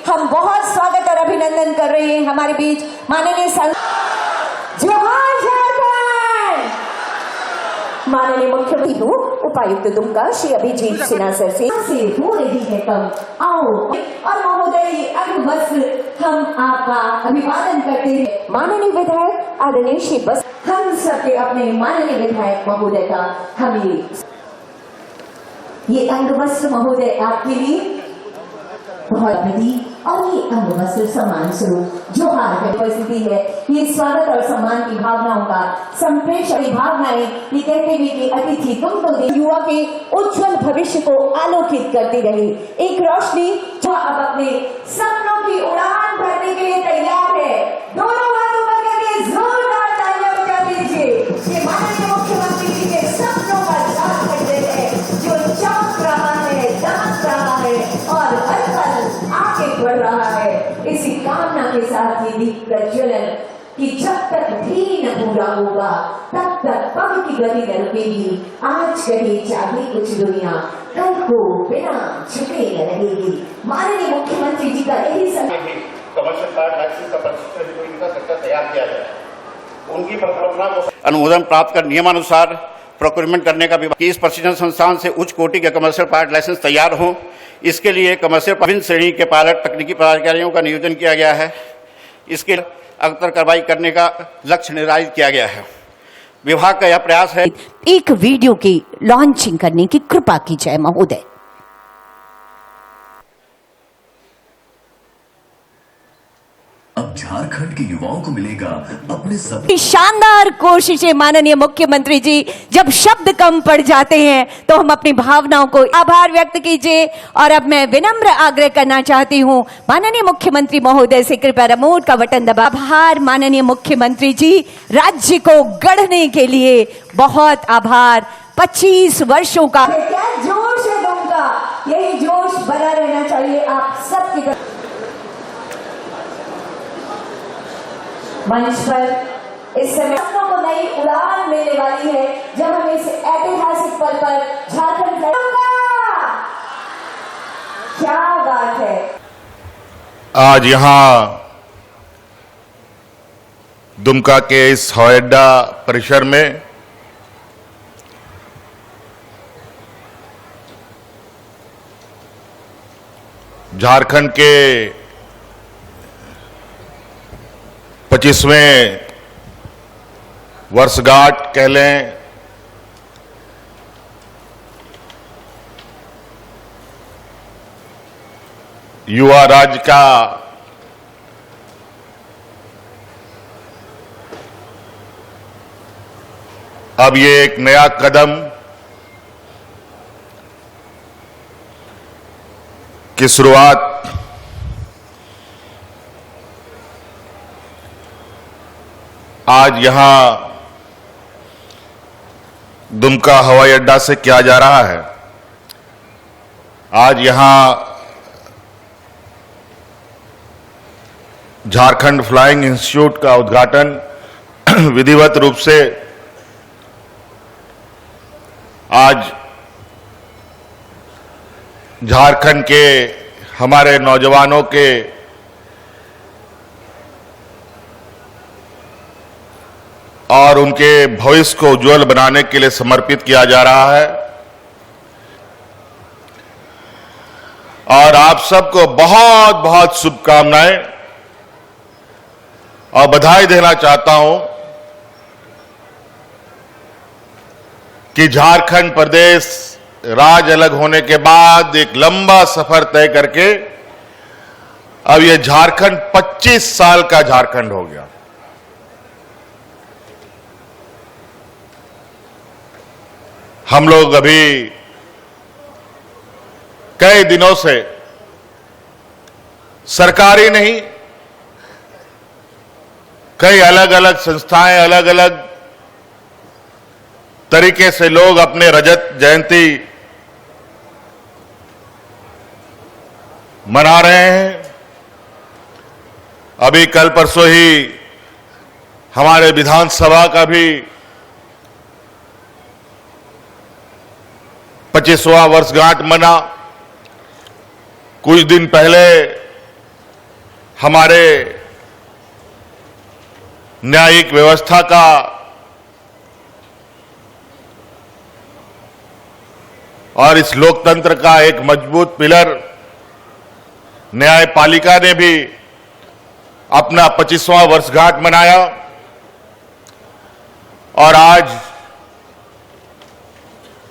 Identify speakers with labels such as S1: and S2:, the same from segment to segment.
S1: हम बहुत स्वागत और अभिनंदन कर रहे हैं हमारे बीच माननीय जोहार झारखंड माननीय मुख्यमंत्री उपायुक्त दुमका श्री अभिजीत सिन्हा सर से हो रही है कम आओ और महोदय अंगवस्त्र हम आपका अभिवादन करते हैं। माननीय विधायक आदरणीय श्री बस हम सबके अपने माननीय विधायक महोदय का हमें ये अंगवस्त्र महोदय आपके लिए बहुत प्रति और ये अंगवस्त्र सम्मान स्वरूप जोहार की परिस्थिति है। ये स्वागत और सम्मान की भावनाओं का संप्रेषण भावनाएं ये कहते हुए कि अतिथि तुम तो युवा के उज्जवल भविष्य को आलोकित करती रही एक रोशनी जो अब अपने सपनों की उड़ान भरने के लिए तैयार है। दोनों हाथों पर करके जोरदार तालियां बजा दीजिए। ये माननीय मुख्यमंत्री जी के सपनों का झारखंड है जो चमक रहा है, दमक रहा है और हर पल आगे बढ़ रहा है। इसी कामना के साथ ये दीप प्रज्वलन कि जब तक भी न पूरा होगा तब तक पग की गति न रुकेगी। आज कहीं चाहे कुछ दुनिया कल को बिना झुके न रहेगी। माननीय मुख्यमंत्री जी का यही
S2: कमर्शियल कार्ड लाइसेंस का प्रशिक्षण इनका सेक्टर तैयार किया गया। उनकी परिकल्पना को अनुमोदन प्राप्त कर नियमानुसार प्रोक्योरमेंट करने का विभाग इस प्रशिक्षण संस्थान से उच्च कोटि के कमर्शियल पायलट लाइसेंस तैयार हो। इसके लिए कमर्शियल विभिन्न श्रेणी के पायलट तकनीकी पदाधिकारियों का नियोजन किया गया है। इसके अग्तर कार्रवाई करने का लक्ष्य निर्धारित किया गया है। विभाग का यह प्रयास है
S1: एक वीडियो की लॉन्चिंग करने की कृपा की जाए महोदय।
S3: अब झारखंड के युवाओं को मिलेगा अपने सभी
S1: शानदार कोशिशें माननीय मुख्यमंत्री जी। जब शब्द कम पड़ जाते हैं तो हम अपनी भावनाओं को आभार व्यक्त कीजिए। और अब मैं विनम्र आग्रह करना चाहती हूं माननीय मुख्यमंत्री महोदय से कृपया रिमोट का बटन दबा। आभार माननीय मुख्यमंत्री जी, राज्य को गढ़ने के लिए बहुत आभार। 25 वर्षों का क्या जोश है उनका, यही जोश बना रहना चाहिए आप सबके। मंच पर इस समय को नई उड़ान मिलने वाली है जब हम इस ऐतिहासिक पल पर झारखंड क्या बात है।
S4: आज यहाँ दुमका के इस हवाई अड्डा परिसर में झारखंड के 25वें वर्षगांठ कह लें युवा राज्य का अब ये एक नया कदम की शुरुआत आज यहां दुमका हवाई अड्डा से किया जा रहा है। आज यहां झारखंड फ्लाइंग इंस्टीट्यूट का उद्घाटन विधिवत रूप से आज झारखंड के हमारे नौजवानों के और उनके भविष्य को उज्जवल बनाने के लिए समर्पित किया जा रहा है। और आप सबको बहुत बहुत शुभकामनाएं और बधाई देना चाहता हूं कि झारखंड प्रदेश राज्य अलग होने के बाद एक लंबा सफर तय करके अब ये झारखंड 25 साल का झारखंड हो गया। हम लोग अभी कई दिनों से सरकारी नहीं, कई अलग अलग संस्थाएं अलग अलग तरीके से लोग अपने रजत जयंती मना रहे हैं। अभी कल परसों ही हमारे विधानसभा का भी 25वां वर्षगांठ मना। कुछ दिन पहले हमारे न्यायिक व्यवस्था का और इस लोकतंत्र का एक मजबूत पिलर न्यायपालिका ने भी अपना 25वां वर्षगांठ मनाया और आज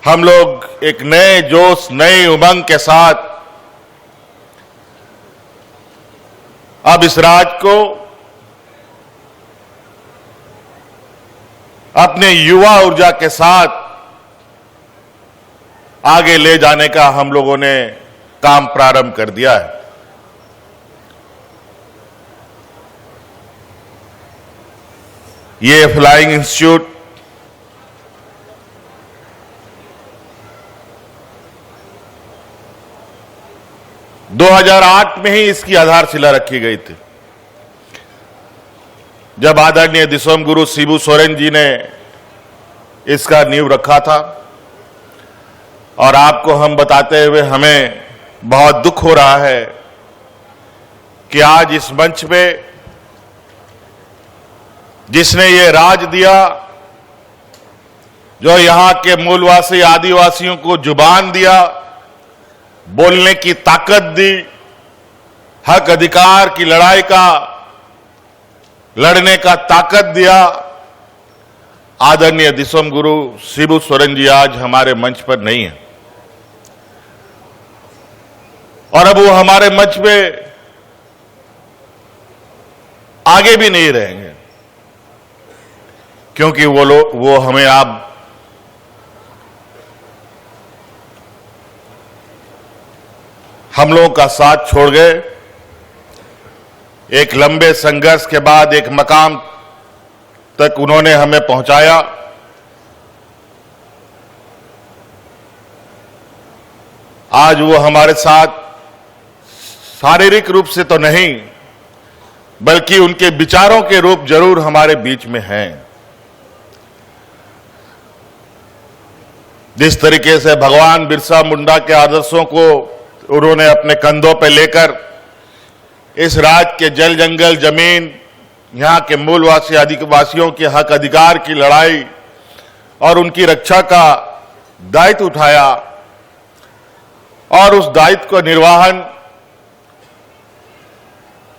S4: हम लोग एक नए जोश, नई उमंग के साथ अब इस राज्य को अपने युवा ऊर्जा के साथ आगे ले जाने का हम लोगों ने काम प्रारंभ कर दिया है। ये फ्लाइंग इंस्टीट्यूट दो 2008 में ही इसकी आधारशिला रखी गई थी, जब आदरणीय दिसोम गुरु शिबू सोरेन जी ने इसका नींव रखा था। और आपको हम बताते हुए हमें बहुत दुख हो रहा है कि आज इस मंच पे जिसने ये राज दिया, जो यहां के मूलवासी आदिवासियों को जुबान दिया, बोलने की ताकत दी, हक अधिकार की लड़ाई का लड़ने का ताकत दिया, आदरणीय दिसोम गुरु शिबू सोरेन जी आज हमारे मंच पर नहीं है। और अब वो हमारे मंच पे आगे भी नहीं रहेंगे, क्योंकि वो हमें आप हम लोगों का साथ छोड़ गए। एक लंबे संघर्ष के बाद एक मकाम तक उन्होंने हमें पहुंचाया। आज वो हमारे साथ शारीरिक रूप से तो नहीं, बल्कि उनके विचारों के रूप जरूर हमारे बीच में हैं। जिस तरीके से भगवान बिरसा मुंडा के आदर्शों को उन्होंने अपने कंधों पर लेकर इस राज्य के जल जंगल जमीन, यहां के मूलवासी आदिवासियों के हक अधिकार की लड़ाई और उनकी रक्षा का दायित्व उठाया और उस दायित्व को निर्वहन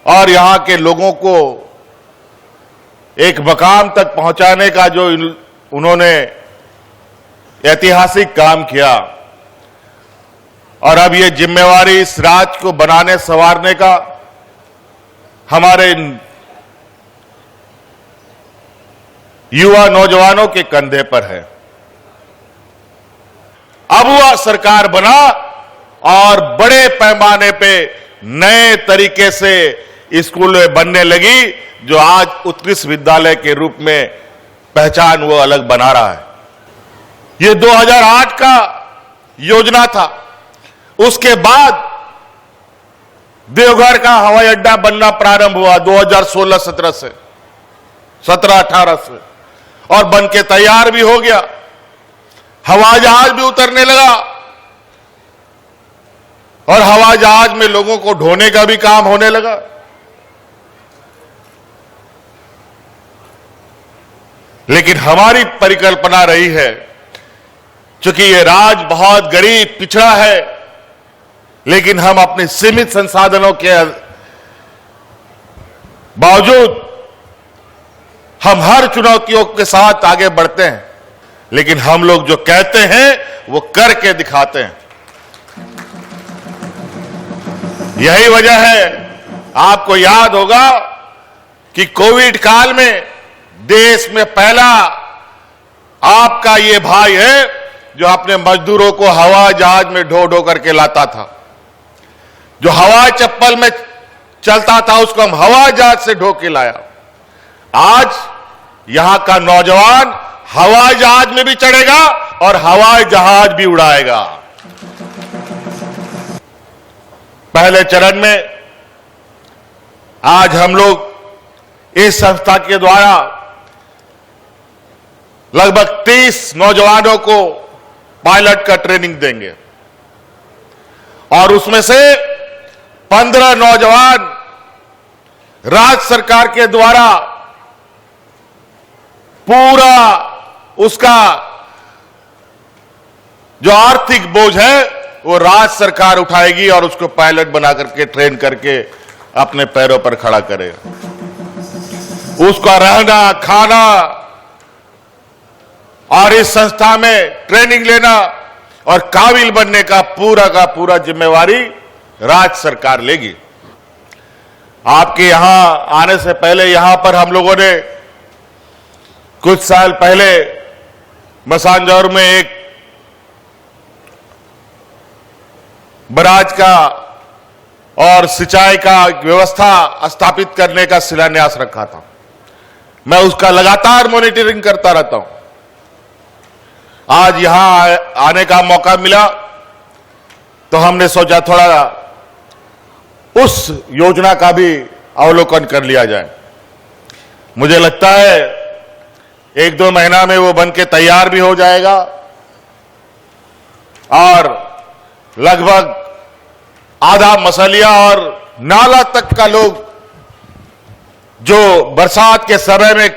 S4: और यहां के लोगों को एक मकाम तक पहुंचाने का जो उन्होंने ऐतिहासिक काम किया, और अब ये जिम्मेवारी इस राज्य को बनाने संवारने का हमारे युवा नौजवानों के कंधे पर है। अब वह सरकार बना और बड़े पैमाने पे नए तरीके से स्कूलें बनने लगी, जो आज उत्कृष्ट विद्यालय के रूप में पहचान वो अलग बना रहा है। ये 2008 का योजना था। उसके बाद देवघर का हवाई अड्डा बनना प्रारंभ हुआ 2016-17 से, 17-18 से, और बन के तैयार भी हो गया। हवाई जहाज भी उतरने लगा और हवाई जहाज में लोगों को ढोने का भी काम होने लगा। लेकिन हमारी परिकल्पना रही है, चूंकि ये राज्य बहुत गरीब पिछड़ा है, लेकिन हम अपने सीमित संसाधनों के बावजूद हम हर चुनौतियों के साथ आगे बढ़ते हैं। लेकिन हम लोग जो कहते हैं वो करके दिखाते हैं। यही वजह है, आपको याद होगा कि कोविड काल में देश में पहला आपका ये भाई है जो अपने मजदूरों को हवाई जहाज में ढो ढो करके लाता था। जो हवाई चप्पल में चलता था उसको हम हवाई जहाज से ढो के लाया। आज यहां का नौजवान हवाई जहाज में भी चढ़ेगा और हवाई जहाज भी उड़ाएगा। पहले चरण में आज हम लोग इस संस्था के द्वारा लगभग 30 नौजवानों को पायलट का ट्रेनिंग देंगे और उसमें से 15 नौजवान राज्य सरकार के द्वारा पूरा उसका जो आर्थिक बोझ है वो राज्य सरकार उठाएगी और उसको पायलट बना करके ट्रेन करके अपने पैरों पर खड़ा करेगा। उसका रहना खाना और इस संस्था में ट्रेनिंग लेना और काबिल बनने का पूरा जिम्मेवारी राज्य सरकार लेगी। आपके यहां आने से पहले यहां पर हम लोगों ने कुछ साल पहले मसानजौर में एक बराज का और सिंचाई का व्यवस्था स्थापित करने का शिलान्यास रखा था। मैं उसका लगातार मॉनिटरिंग करता रहता हूं। आज यहां आने का मौका मिला तो हमने सोचा थोड़ा उस योजना का भी अवलोकन कर लिया जाए। मुझे लगता है 1-2 महीना में वो बनके तैयार भी हो जाएगा और लगभग आधा मसलिया और नाला तक का लोग जो बरसात के समय में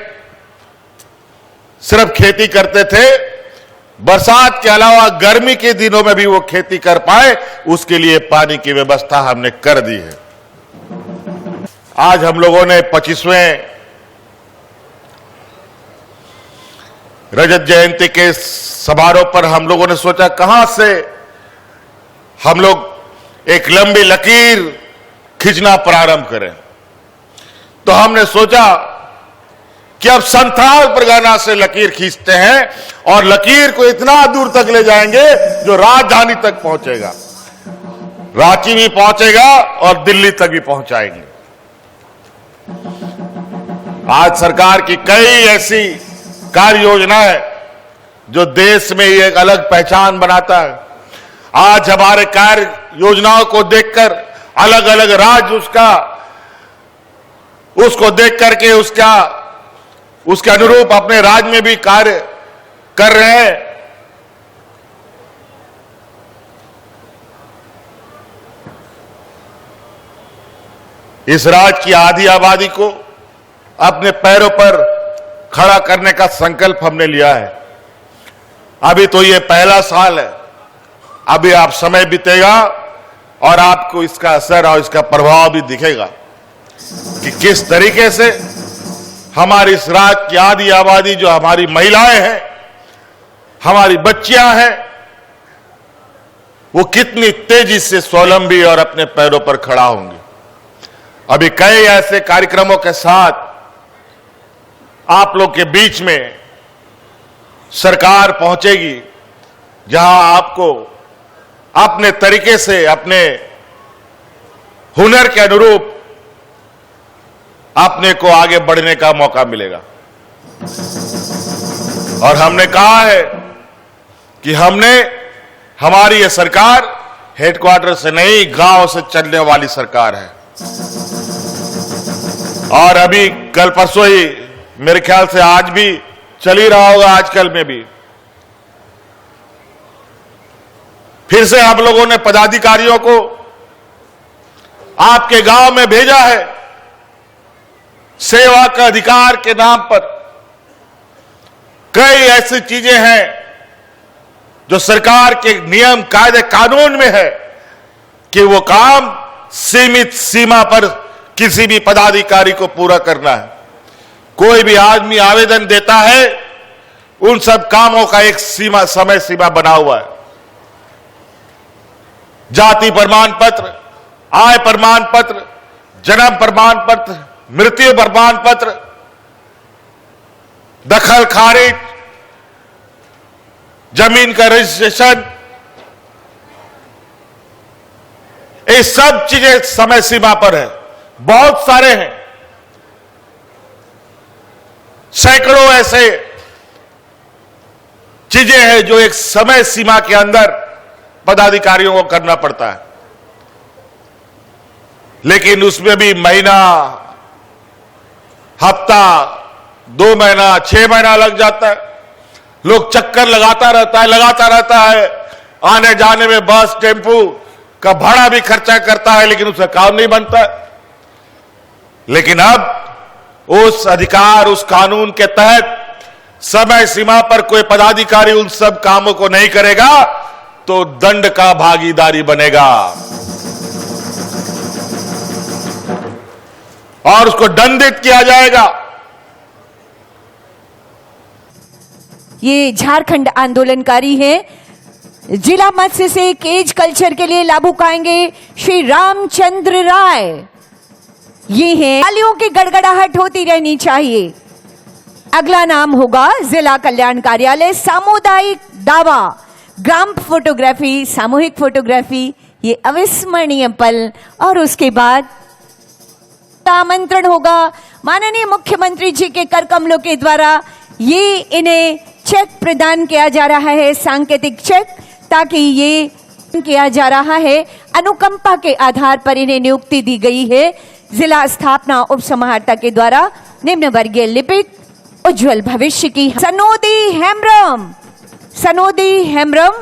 S4: सिर्फ खेती करते थे, बरसात के अलावा गर्मी के दिनों में भी वो खेती कर पाए, उसके लिए पानी की व्यवस्था हमने कर दी है। आज हम लोगों ने 25वें रजत जयंती के समारोह पर हम लोगों ने सोचा कहां से हम लोग एक लंबी लकीर खींचना प्रारंभ करें। तो हमने सोचा कि अब संथाल परगना से लकीर खींचते हैं और लकीर को इतना दूर तक ले जाएंगे जो राजधानी तक पहुंचेगा, रांची भी पहुंचेगा और दिल्ली तक भी पहुंचाएंगे। आज सरकार की कई ऐसी कार्य योजनाएं जो देश में एक अलग पहचान बनाता है। आज हमारे कार्य योजनाओं को देखकर अलग अलग राज्य उसको देख करके उसके अनुरूप अपने राज्य में भी कार्य कर रहे हैं। इस राज्य की आधी आबादी को अपने पैरों पर खड़ा करने का संकल्प हमने लिया है। अभी तो ये पहला साल है, अभी आप समय बीतेगा और आपको इसका असर और इसका प्रभाव भी दिखेगा कि किस तरीके से हमारी इस राज्य की आधी आबादी, जो हमारी महिलाएं हैं, हमारी बच्चियां हैं, वो कितनी तेजी से स्वावलंबी और अपने पैरों पर खड़ा होंगे। अभी कई ऐसे कार्यक्रमों के साथ आप लोग के बीच में सरकार पहुंचेगी जहां आपको अपने तरीके से, अपने हुनर के अनुरूप अपने को आगे बढ़ने का मौका मिलेगा। और हमने कहा है कि हमारी यह सरकार हेडक्वार्टर से नहीं, गांव से चलने वाली सरकार है। और अभी कल परसों ही, मेरे ख्याल से आज भी चल ही रहा होगा, आजकल में भी फिर से हम लोगों ने पदाधिकारियों को आपके गांव में भेजा है। सेवा का अधिकार के नाम पर कई ऐसी चीजें हैं जो सरकार के नियम कायदे कानून में है कि वो काम सीमित सीमा पर किसी भी पदाधिकारी को पूरा करना है। कोई भी आदमी आवेदन देता है, उन सब कामों का एक समय सीमा बना हुआ है। जाति प्रमाण पत्र, आय प्रमाण पत्र, जन्म प्रमाण पत्र, मृत्यु प्रमाण पत्र, दखल खारिज, जमीन का रजिस्ट्रेशन, ये सब चीजें समय सीमा पर है। बहुत सारे हैं, सैकड़ों ऐसे चीजें हैं जो एक समय सीमा के अंदर पदाधिकारियों को करना पड़ता है। लेकिन उसमें भी महीना, हफ्ता, 2 महीना, 6 महीना लग जाता है। लोग चक्कर लगाता रहता है। आने जाने में बस, टेम्पू का भाड़ा भी खर्चा करता है, लेकिन उसका काम नहीं बनता है। लेकिन अब उस अधिकार, उस कानून के तहत समय सीमा पर कोई पदाधिकारी उन सब कामों को नहीं करेगा तो दंड का भागीदारी बनेगा और उसको दंडित किया जाएगा।
S1: ये झारखंड आंदोलनकारी हैं। जिला मत्स्य से केज कल्चर के लिए लाभुक आएंगे श्री रामचंद्र राय। ये हैं। तालियों की गड़गड़ाहट होती रहनी चाहिए। अगला नाम होगा जिला कल्याण कार्यालय, सामुदायिक दावा, ग्राम फोटोग्राफी, सामूहिक फोटोग्राफी, ये अविस्मरणीय पल। और उसके बाद आमंत्रण होगा माननीय मुख्यमंत्री जी के कर कमलों के द्वारा। ये इन्हें चेक प्रदान किया जा रहा है, सांकेतिक चेक, ताकि ये किया जा रहा है अनुकंपा के आधार पर इन्हें नियुक्ति दी गई है जिला स्थापना उप समाहर्ता के द्वारा निम्न वर्गीय लिपिक उज्जवल भविष्य की। सनोदी हेम्ब्रम,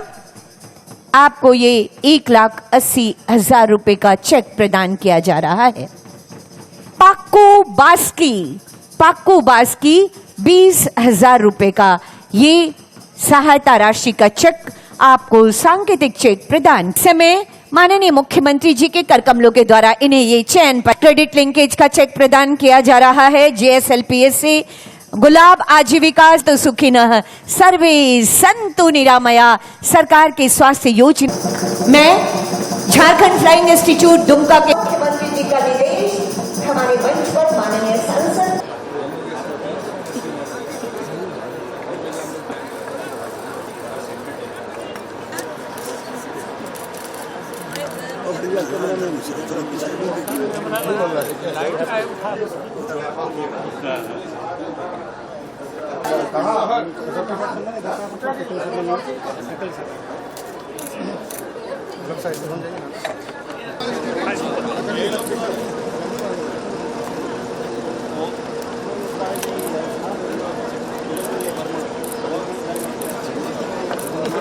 S1: आपको ये 1,80,000 रुपए का चेक प्रदान किया जा रहा है। पाक्कू बास्की 20,000 रुपए का ये सहायता राशि का चेक, आपको सांकेतिक चेक प्रदान। समय माननीय मुख्यमंत्री जी के कर कमलों के द्वारा इन्हें ये चयन पर क्रेडिट लिंकेज का चेक प्रदान किया जा रहा है। JSLPS से गुलाब आजीविका तो सुखिनः सर्वे संतु निरामया सरकार के स्वास्थ्य योजना। मैं झारखंड फ्लाइंग इंस्टीट्यूट दुमका के मुख्यमंत्री जी का निर्देश हमारे मंच पर माननीय सांसद
S5: कहाँ